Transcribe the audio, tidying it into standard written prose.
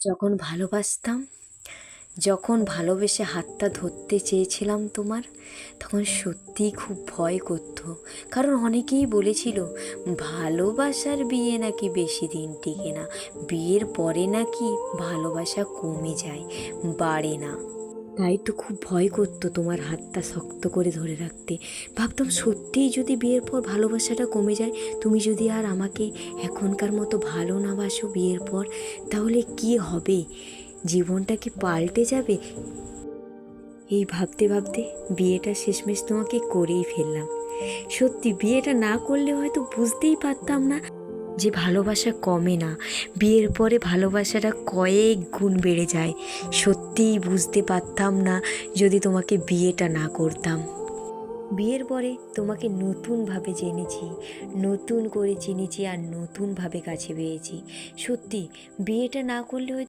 যখন ভালোবাসতাম, যখন ভালোবেসে হাতটা ধরতে চেয়েছিলাম তোমার, তখন সত্যিই খুব ভয় করতো। কারণ অনেকেই বলেছিল ভালোবাসার বিয়ে নাকি বেশি দিন টিকে না, বিয়ের পরে নাকি ভালোবাসা কমে যায়, বাড়ে না। তাই তো খুব ভয় করতো তোমার হাতটা শক্ত করে ধরে রাখতে। ভাবতাম সত্যিই যদি বিয়ের পর ভালোবাসাটা কমে যায়, তুমি যদি আর আমাকে এখনকার মতো ভালো না বাসো বিয়ের পর, তাহলে কি হবে? জীবনটা কি পাল্টে যাবে? এই ভাবতে ভাবতে বিয়েটা শেষমেশ তোমাকে করেই ফেললাম। সত্যি বিয়েটা না করলে হয়তো বুঝতেই পারতাম না যে ভালোবাসা কমে না, বিয়ের পরে ভালোবাসাটা কয়েক গুণ বেড়ে যায়। সত্যিই বুঝতে পারতাম না যদি তোমাকে বিয়েটা না করতাম। বিয়ের পরে তোমাকে নতুনভাবে জেনেছি, নতুন করে চিনেছি আর নতুনভাবে কাছে পেয়েছি। সত্যি বিয়েটা না করলে হয়তো